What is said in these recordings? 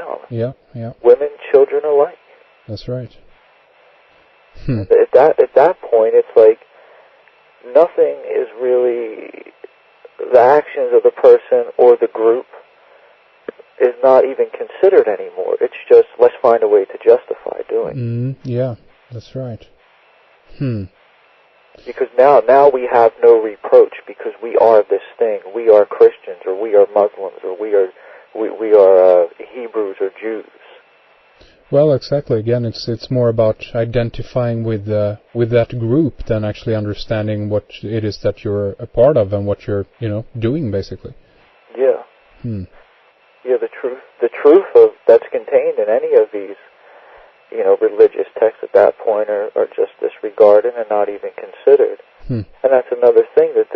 down. Yeah, yeah. Women, children alike. That's right. And at that point, it's like nothing is really the actions of the person or the group is not even considered anymore. It's just, let's find a way to justify doing it. Yeah, that's right. Because now we have no reproach because we are this thing. We are Christians, or we are Muslims, or we are Hebrews or Jews. Well, exactly. Again, it's more about identifying with that group than actually understanding what it is that you're a part of and what you're doing, basically. Yeah. Yeah, the truth of that's contained in any of these religious texts at that point are just disregarded and not even considered. And that's another thing that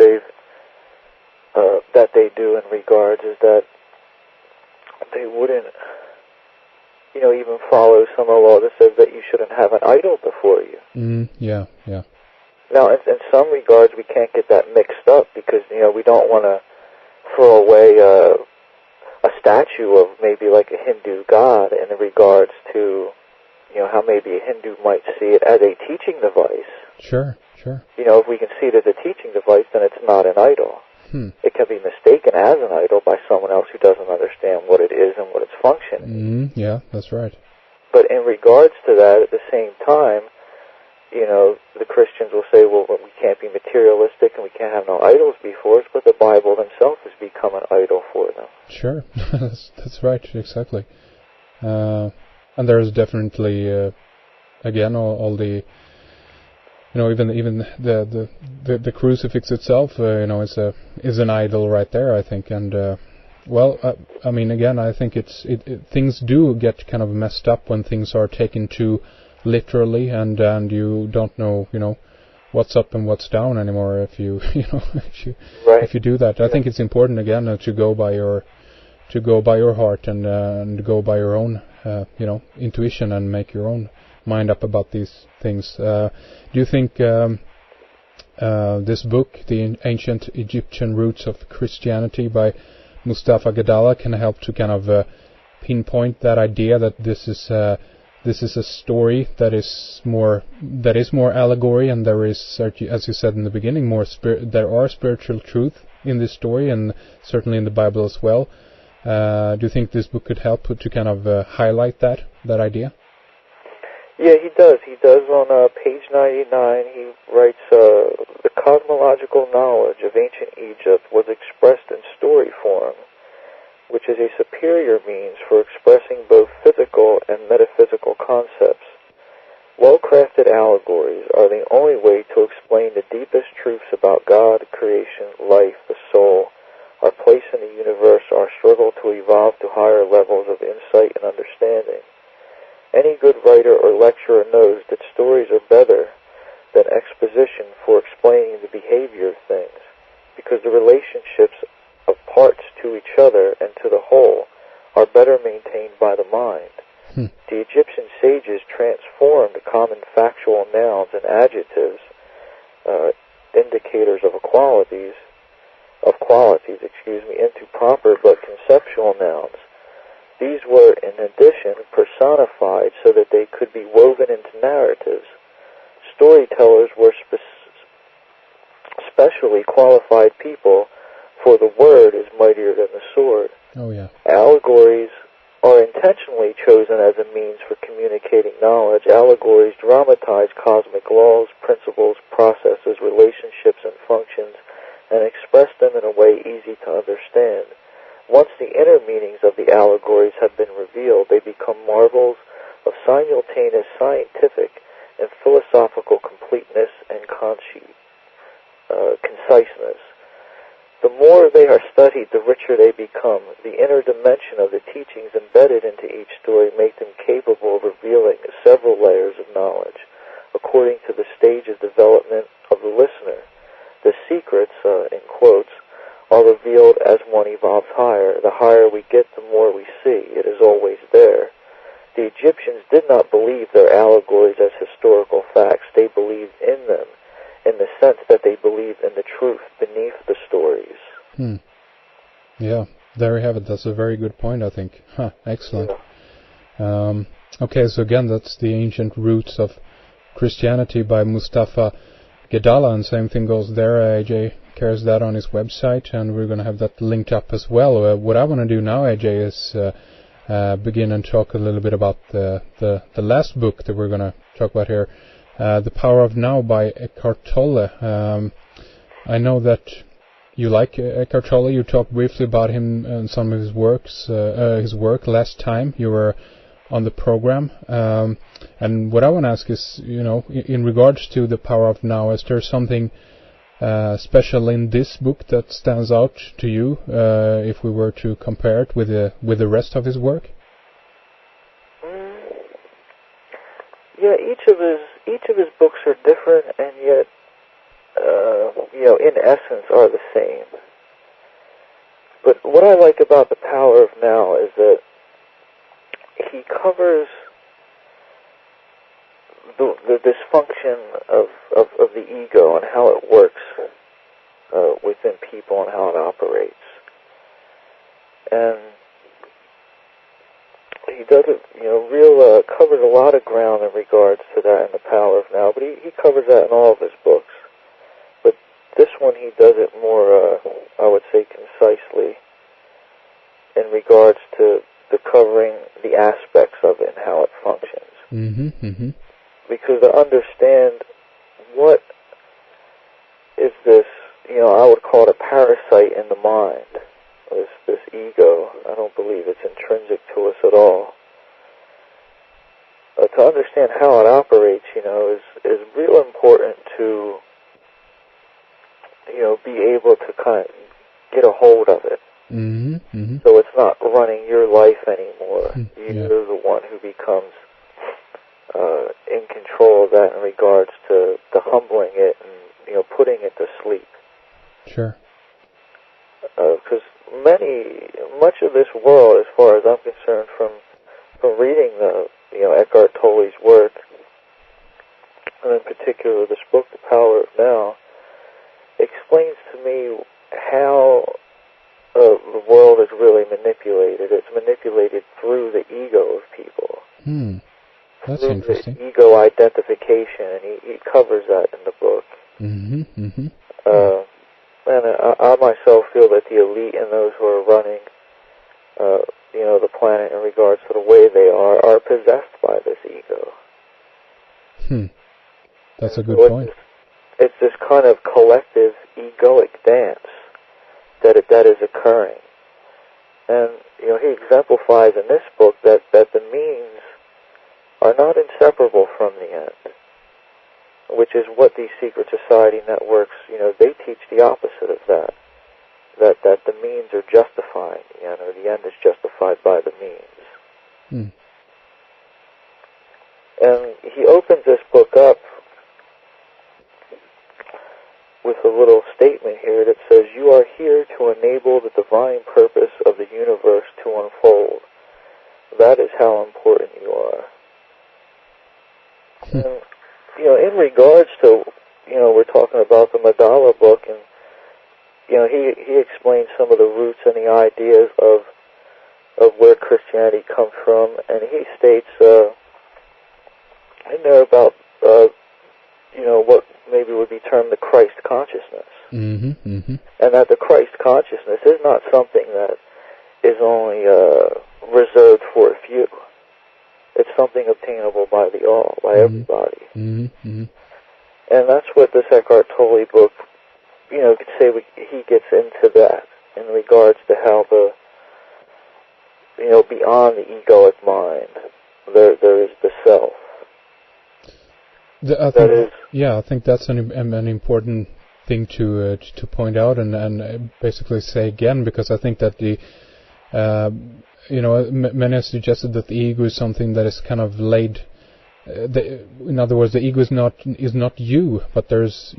they do in regards is that they wouldn't even follow some of the law that says that you shouldn't have an idol before you. Yeah. Now, in some regards, we can't get that mixed up because we don't want to throw away a statue of maybe like a Hindu god in regards to how maybe a Hindu might see it as a teaching device. Sure. If we can see it as a teaching device, then it's not an idol. It can be mistaken as an idol by someone else who doesn't understand what it is and what its function is. Yeah, that's right. But in regards to that, at the same time, the Christians will say, well, we can't be materialistic and we can't have no idols before us, but the Bible themselves has become an idol for them. Sure, that's right, exactly. And there's definitely, again, all the, even the crucifix itself, is an idol right there, I think. And again, I think things do get kind of messed up when things are taken too literally, and you don't know, what's up and what's down anymore if you if you do that. I think it's important again to go by your heart and go by your own intuition and make your own mind up about these things. Do you think this book, The Ancient Egyptian Roots of Christianity by Mustafa Gadala, can help to kind of pinpoint that idea that this is a story that is more allegory, and there is, as you said in the beginning, there are spiritual truth in this story, and certainly in the Bible as well. Do you think this book could help to kind of highlight that idea? Yeah, he does. He does on page 99. He writes, the cosmological knowledge of ancient Egypt was expressed in story form, which is a superior means for expressing both physical and metaphysical concepts. Well-crafted allegories are the only way to explain the deepest truths about God, creation, life, the soul, our place in the universe, our struggle to evolve to higher levels of insight and understanding. Any good writer or lecturer knows that stories are better than exposition for explaining the behavior of things, because the relationships of parts to each other and to the whole are better maintained by the mind. The Egyptian sages transformed common factual nouns and adjectives, indicators of qualities, into proper but conceptual nouns. These were, in addition, personified so that they could be woven into narratives. Storytellers were specially qualified people, for the word is mightier than the sword. Oh, yeah. Allegories are intentionally chosen as a means for communicating knowledge. Allegories dramatize cosmic laws, principles, processes, relationships, and functions, and express them in a way easy to understand. Once the inner meanings of the allegories have been revealed, they become marvels of simultaneous scientific and philosophical completeness and conciseness. The more they are studied, the richer they become. The inner dimension of the teachings embedded into each story make them capable of revealing several layers of knowledge, according to the stage of development of the listener. The secrets, in quotes, are revealed as one evolves higher. The higher we get, the more we see. It is always there. The Egyptians did not believe their allegories as historical facts. They believed in them, in the sense that they believed in the truth beneath the stories. Yeah, there you have it. That's a very good point, I think. Excellent. Okay, so again, that's The Ancient Roots of Christianity by Mustafa Gedala, and same thing goes there. AJ carries that on his website, and we're going to have that linked up as well. What I want to do now, AJ, is begin and talk a little bit about the last book that we're going to talk about here, The Power of Now by Eckhart Tolle. I know that you like Eckhart Tolle. You talked briefly about him and some of his work last time you were on the program. And what I want to ask is, in regards to The Power of Now, is there something special in this book that stands out to you, if we were to compare it with the rest of his work? Yeah, each of his books are different, and yet, in essence, are the same. But what I like about The Power of Now is that he covers the dysfunction of the ego and how it works within people and how it operates. And he does it, covers a lot of ground in regards to that in The Power of Now, but he covers that in all of his books. But this one he does it more, I would say, concisely in regards to the covering the aspects of it and how it functions. Mm-hmm, mm-hmm. Because to understand what is this, I would call it a parasite in the mind, this ego. I don't believe it's intrinsic to us at all. To understand how it operates, is real important to, be able to kind of get a hold of it. Mm-hmm, mm-hmm. So it's not running your life anymore. Yeah. You're the one who becomes in control of that in regards to humbling it and putting it to sleep. Sure. Because much of this world, as far as I'm concerned, from reading Eckhart Tolle's work, and in particular this book, The Power of Now, explains to me how the world is really manipulated. It's manipulated through the ego of people. That's through interesting. The ego identification, and he covers that in the book. Mm-hmm, mm-hmm. And I myself feel that the elite and those who are running, the planet in regards to the way they are possessed by this ego. That's a good point. It's this kind of collective egoic dance that is occurring. And, he exemplifies in this book that the means are not inseparable from the end, which is what these secret society networks, they teach the opposite of that. That the means are justified, the end is justified by the means. And he opens this book up with a little statement here that says, "You are here to enable the divine purpose of the universe to unfold. That is how important you are." And, in regards to, we're talking about the Madala book, and, he explains some of the roots and the ideas of where Christianity comes from, and he states in there about, what maybe would be termed the Christ consciousness. Mm-hmm, mm-hmm. And that the Christ consciousness is not something that is only reserved for a few. It's something obtainable by the all, by everybody. Mm-hmm, mm-hmm. And that's what this Eckhart Tolle book, could say he gets into that in regards to how beyond the egoic mind, there is the self. I think that's an important thing to point out and basically say again, because I think that many have suggested that the ego is something that is kind of laid. In other words, the ego is not you, but there's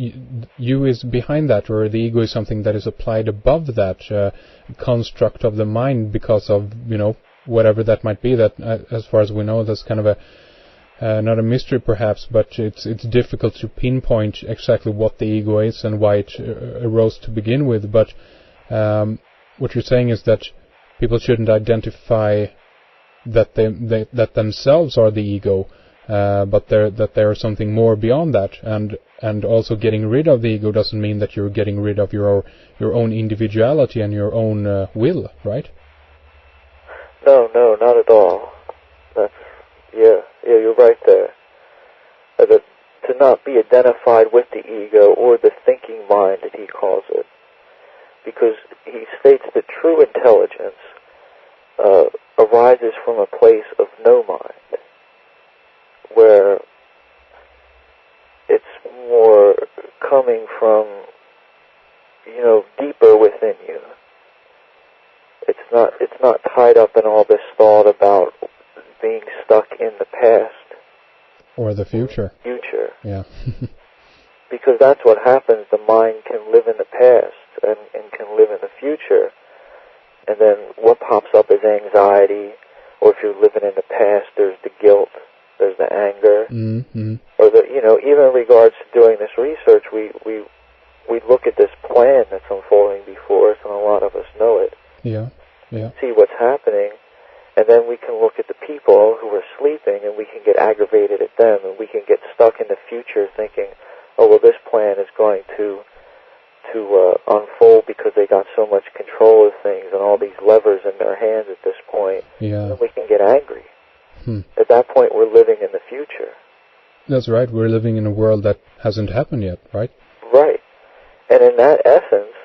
you is behind that, or the ego is something that is applied above that construct of the mind because of whatever that might be. That as far as we know, that's kind of a not a mystery perhaps, but it's difficult to pinpoint exactly what the ego is and why it arose to begin with. But what you're saying is that people shouldn't identify that that themselves are the ego, but that there is something more beyond that, and also getting rid of the ego doesn't mean that you're getting rid of your own individuality and your own will, right? No, not at all. That's you're right there. To not be identified with the ego or the thinking mind that he calls it, because he states that true intelligence arises from a place of no mind, where it's more coming from, deeper within you. It's not tied up in all this thought about being stuck in the past or the future. Yeah. Because that's what happens. The mind can live in the past and can live in the future. And then what pops up is anxiety, or if you're living in the past, there's the guilt, there's the anger, or even in regards to doing this research, we look at this plan that's unfolding before us, and a lot of us know it. Yeah. See what's happening, and then we can look at the people who are sleeping, and we can get aggravated at them, and we can get stuck in the future thinking, oh, well, this plan is going to unfold because they got so much control of things and all these levers in their hands at this point. Yeah. And we can get angry. At that point, we're living in the future. That's right. We're living in a world that hasn't happened yet, right? Right. And in that essence,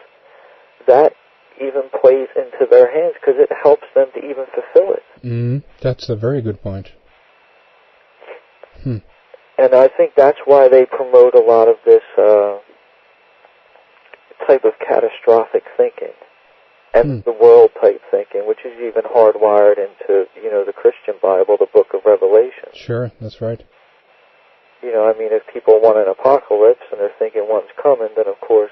that even plays into their hands because it helps them to even fulfill it. That's a very good point. And I think that's why they promote a lot of this type of catastrophic thinking, and the world type thinking, which is even hardwired into, the Christian Bible, the book of Revelation. Sure, that's right. If people want an apocalypse and they're thinking one's coming, then of course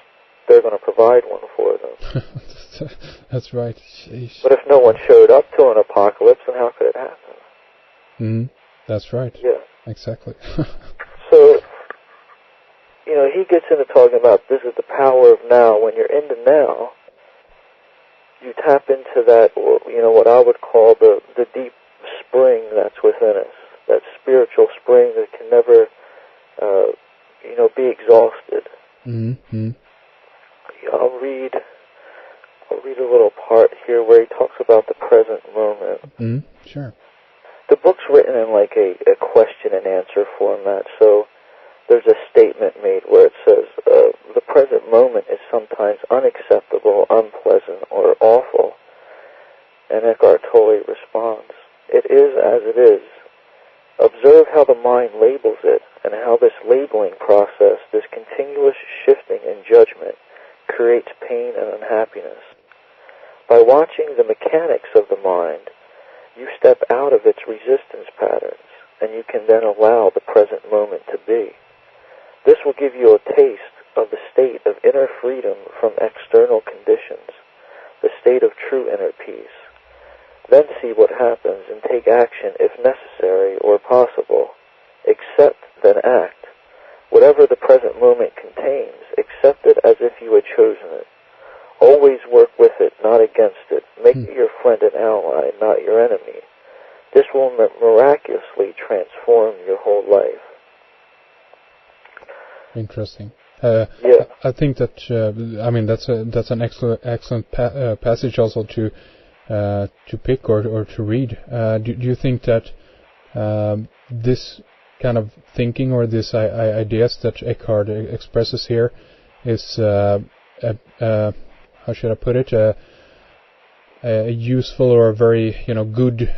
they're going to provide one for them. That's right. Sheesh. But if no one showed up to an apocalypse, then how could it happen? That's right. Yeah. Exactly. So, he gets into talking about this is the power of now. When you're in the now, you tap into that, what I would call the deep spring that's within us, that spiritual spring that can never, be exhausted. I'll read a little part here where he talks about the present moment. Sure. The book's written in like a question and answer format, so there's a statement made where it says, the present moment is sometimes unacceptable, unpleasant, or awful. And Eckhart Tolle responds, it is as it is. Observe how the mind labels it, and how this labeling process, this continuous shifting in judgment, creates pain and unhappiness. By watching the mechanics of the mind, you step out of its resistance patterns, and you can then allow the present moment to be. This will give you a taste of the state of inner freedom from external conditions, the state of true inner peace. Then see what happens and take action if necessary or possible. Accept, then act. Whatever the present moment contains, accept it as if you had chosen it. Always work with it, not against it. Make it your friend and ally, not your enemy. This will miraculously transform your whole life. Interesting. Yeah. I think that that's an excellent passage also to pick or to read. Do you think that this kind of thinking or this ideas that Eckhart expresses here is how should I put it, a useful or a very good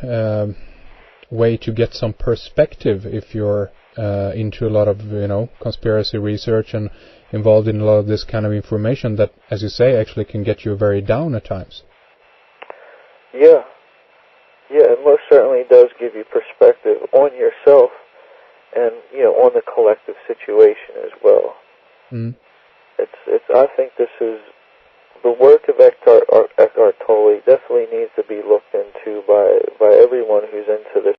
way to get some perspective if you're into a lot of conspiracy research and involved in a lot of this kind of information that, as you say, actually can get you very down at times? Yeah, it most certainly does give you perspective on yourself and on the collective situation as well. I think this is the work of Eckhart Tolle definitely needs to be looked into by everyone who's into this